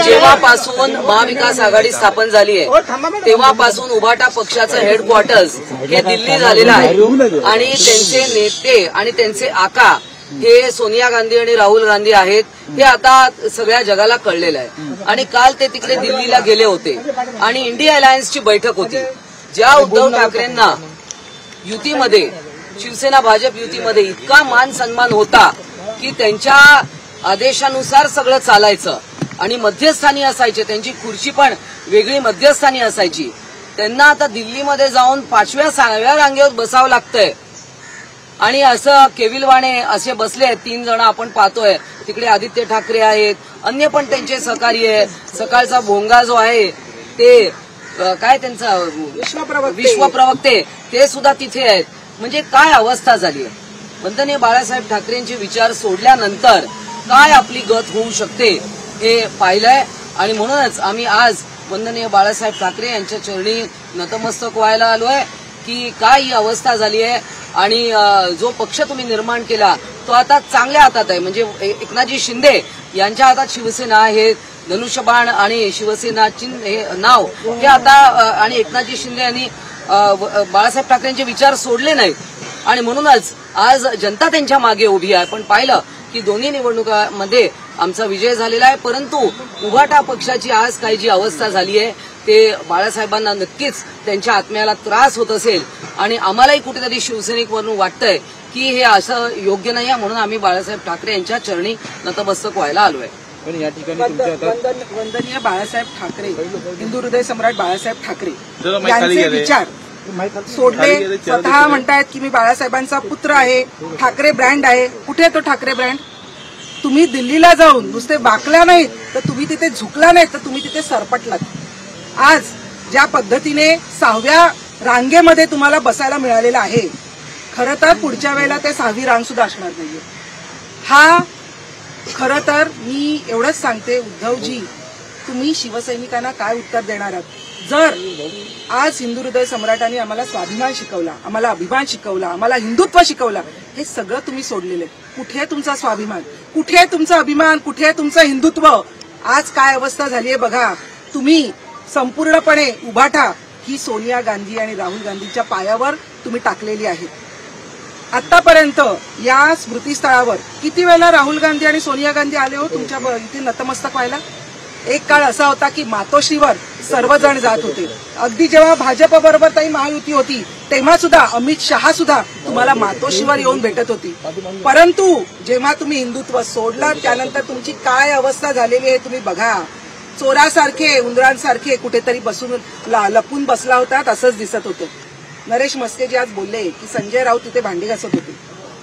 जेव्हापासून महाविकास आघाडी स्थापन झाली आहे तेव्हापासून उभाटा पक्षाचं हेडक्वार्टर्स हे दिल्ली झालेलं आहे आणि त्यांचे नेते आणि त्यांचे आका हे सोनिया गांधी आणि राहुल गांधी आहेत हे आता सगळ्या जगाला कळलेलं आहे। आणि काल ते तिकडे दिल्लीला गेले होते आणि इंडिया अलायन्सची बैठक होती। ज्या उद्धव ठाकरेंना युतीमध्ये शिवसेना भाजप युतीमध्ये इतका मान सन्मान होता की त्यांच्या आदेशानुसार सगळं चालायचं आणि मध्यस्थानी असायचे, त्यांची खुर्ची पण वेगळी मध्यस्थानी असायची, त्यांना आता दिल्लीमध्ये जाऊन 5व्या 6व्या रांगेवर बसावं लागतंय आणि असं केविलवाणे असे बसले आहेत 3 जण आपण पाहतोय। तिकडे आदित्य ठाकरे आहेत, अन्य पण त्यांचे सहकारी आहे, सकाळचा भोंगा जो आहे ते काय त्यांचा विश्वप्रवक्ते ते सुद्धा तिथे आहेत। म्हणजे काय अवस्था झाली आहे। वंदनीय बाळासाहेब ठाकरेंचे विचार सोडल्यानंतर काय आपली गत होऊ शकते हे पाहिलंय आणि म्हणूनच आम्ही आज वंदनीय बाळासाहेब ठाकरे यांच्या चरणी नतमस्तक व्हायला आलोय की काय ही अवस्था झाली आहे आणि जो पक्ष तुम्ही निर्माण केला तो आता चांगल्या हातात आहे। म्हणजे एकनाथजी शिंदे यांच्या हातात शिवसेना आहे, धनुष्यबाण आणि शिवसेना चिन्ह हे नाव हे आता आणि एकनाथजी शिंदे यांनी बाळासाहेब ठाकरेंचे विचार सोडले नाहीत आणि म्हणूनच आज जनता त्यांच्या मागे उभी आहे। पण पाहिलं की दोन्ही निवडणुकांमध्ये आमचा विजय झालेला आहे, परंतु उभाटा पक्षाची आज काही जी अवस्था झाली आहे ते बाळासाहेबांना नक्कीच त्यांच्या आत्म्याला त्रास होत असेल आणि आम्हालाही कुठेतरी शिवसैनिक म्हणून वाटतंय की हे असं योग्य नाही आहे। म्हणून आम्ही बाळासाहेब ठाकरे यांच्या चरणी नतमस्तक व्हायला आलोय। पण या ठिकाणी वंदनीय बाळासाहेब ठाकरे, हिंदू हृदय सम्राट बाळासाहेब ठाकरे यांचे विचार सोडले। स्वतः म्हणतायत की मी बाळासाहेबांचा पुत्र आहे, ठाकरे ब्रँड आहे। कुठे तो ठाकरे ब्रँड? तुम्ही दिल्लीला जाऊन नुसते बाकला नाहीत तर तुम्ही तिथे झुकला नाहीत तर तुम्ही तिथे सरपटलात। आज ज्या पद्धतीने 6व्या रांगेमध्ये तुम्हाला बसायला मिळालेलं आहे, खरं तर पुढच्या वेळेला ते 6वी रांग सुद्धा असणार नाहीये। हा खरं तर मी एवढंच सांगते, उद्धवजी तुम्ही शिवसैनिकांना काय उत्तर देणार आहात? जर आज हिंदू हृदय सम्राटांनी आम्हाला स्वाभिमान शिकवला, आम्हाला अभिमान शिकवला, आम्हाला हिंदुत्व शिकवला, हे सगळं तुम्ही सोडलेलं आहे। कुठे आहे तुमचा स्वाभिमान? कुठे आहे तुमचा अभिमान? कुठे आहे तुमचं हिंदुत्व? आज काय अवस्था झाली आहे बघा। तुम्ही संपूर्णपणे उभाटा ही सोनिया गांधी आणि राहुल गांधीच्या पायावर तुम्ही टाकलेली आहे। आतापर्यंत या स्मृतीस्थळावर किती वेळा राहुल गांधी आणि सोनिया गांधी आले हो तुमच्या इथे नतमस्तक व्हायला? एक काळ असा होता की मातोश्रीवर सर्वजण जात होते। अगदी जेव्हा भाजप बरोबर ताई महायुती होती तेव्हा सुद्धा अमित शहा सुद्धा तुम्हाला मातोश्रीवर येऊन भेटत होती। परंतु जेव्हा तुम्ही हिंदुत्व सोडलं त्यानंतर तुमची काय अवस्था झालेली आहे तुम्ही बघा। चोरासारखे, उंदरांसारखे कुठेतरी बसून लपून बसला होता असंच दिसत होतं। नरेश मस्केजी आज बोलले की संजय राऊत तिथे भांडी घासत होते,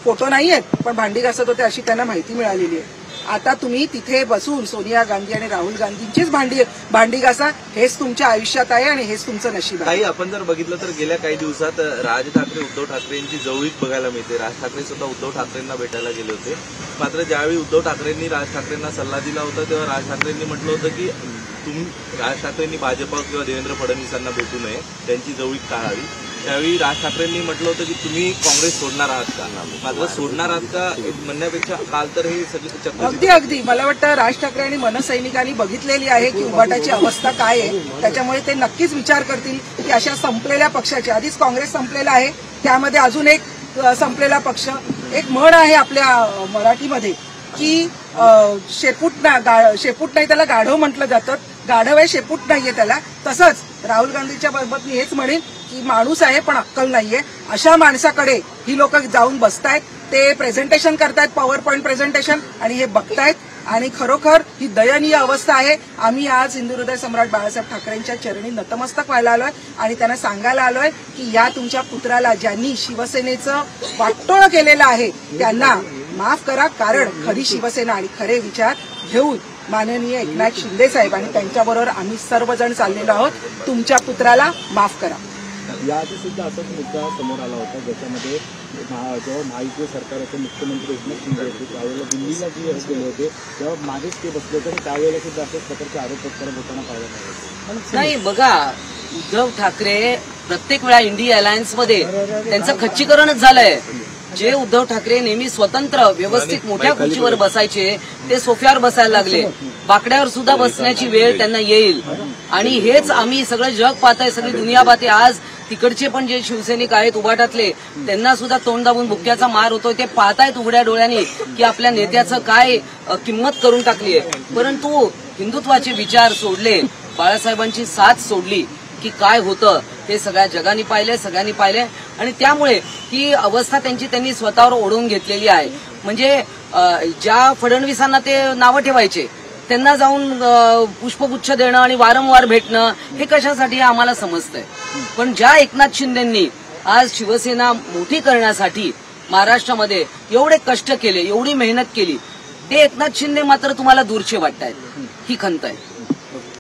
फोटो नाहीयेत पण भांडी घासत होते अशी त्यांना माहिती मिळालेली आहे। आता तुम्ही तिथे बसून सोनिया गांधी आणि राहुल गांधींचीच भांडी घासा, हेच तुमच्या आयुष्यात आहे आणि हेच तुमचं नशीब आहे। आपण जर बघितलं तर गेल्या काही दिवसात राज ठाकरे उद्धव ठाकरे यांची जवळीक बघायला मिळते। राज ठाकरे सुद्धा उद्धव ठाकरेंना भेटायला गेले होते, मात्र ज्यावेळी उद्धव ठाकरेंनी राज ठाकरेंना सल्ला दिला होता तेव्हा राज ठाकरेंनी म्हटलं होतं की राज ठाकरेंनी भाजप किंवा देवेंद्र फडणवीसांना भेटू नये, त्यांची जवळीक टाळावी। त्यावेळी राज ठाकरेंनी म्हटलं होतं की तुम्ही काँग्रेस सोडणार आहात का? मात्र सोडणार आहात का म्हणण्यापेक्षा काल तर हे सगळी अगदी मला वाटतं राज ठाकरे आणि मनसैनिकांनी बघितलेली आहे की उभाटाची अवस्था काय आहे। त्याच्यामुळे ते नक्कीच विचार करतील की अशा संपलेल्या पक्षाची, आधीच काँग्रेस संपलेला आहे त्यामध्ये अजून एक संपलेला पक्ष। एक म्हण आहे आपल्या मराठीमध्ये की शेपूट नाही त्याला गाढव म्हटलं जातं, गाढव आहे शेपूट नाहीये त्याला। तसंच राहुल गांधीच्या बाबत मी हेच म्हणेन की माणूस आहे पण अक्कल नाहीये, अशा माणसाकडे ही लोक जाऊन बसतायत, ते प्रेझेंटेशन करतायत, पॉवर पॉईंट प्रेझेंटेशन, आणि हे बघतायत आणि खरोखर ही दयनीय अवस्था आहे। आम्ही आज हिंदू हृदय सम्राट बाळासाहेब ठाकरेंच्या चरणी नतमस्तक व्हायला आलोय आणि त्यांना सांगायला आलोय की या तुमच्या पुत्राला ज्यांनी शिवसेनेचं वाटोळ केलेलं आहे त्यांना माफ करा, कारण खरी शिवसेना आणि खरे विचार घेऊन माननीय एकनाथ शिंदे साहेब आणि त्यांच्याबरोबर आम्ही सर्वजण चाललेलो आहोत। तुमच्या पुत्राला माफ करा। याआधी सुद्धा असाच मुद्दा समोर आला होता ज्याच्यामध्ये जेव्हा महायुती सरकारचे मुख्यमंत्री एकनाथ शिंदे होते त्यावेळेला दिल्लीला जे गेले होते तेव्हा मागेच ते बसले होते, त्यावेळेला सुद्धा अशाच प्रकारचे आरोप करत होताना पाहायला मिळाले। नाही बघा, उद्धव ठाकरे प्रत्येक वेळा इंडिया अलायन्समध्ये त्यांचं खच्चीकरणच झालंय। जे उद्धव ठाकरे नेहमी स्वतंत्र व्यवस्थित मोठ्या खुर्चीवर बसायचे ते सोफ्यावर बसायला लागले. बाकड्यावर सुद्धा बसण्याची वेळ त्यांना येईल. आणि हेच आम्ही सगळं जग पाहतंय, सगळी दुनिया पाहते. आज तिकडचे पण जे शिवसैनिक आहेत उभाटातले, त्यांना सुद्धा तोंड दाबून बुक्क्याचा मार होतोय. ते पाहतायत उघड्या डोळ्यांनी की आपल्या नेत्याचं काय किंमत करून टाकली आहे. परंतु हिंदुत्वाचे विचार सोडले, बाळासाहेबांची साथ सोडली की काय होतं हे सगळ्या जगाने पाहिले, सगळ्यांनी पाहिले. आणि त्यामुळे ही अवस्था त्यांनी स्वतःवर ओढवून घेतलेली आहे. म्हणजे ज्या फडणवीसांना ते नावं ठेवायचे, त्यांना जाऊन पुष्पगुच्छ देणं आणि वारंवार भेटणं हे कशासाठी आम्हाला समजतंय. पण ज्या एकनाथ शिंदेंनी आज शिवसेना मोठी करण्यासाठी महाराष्ट्रामध्ये एवढे कष्ट केले, एवढी मेहनत केली, ते एकनाथ शिंदे मात्र तुम्हाला दूरचे वाटतायत. ही खंत आहे.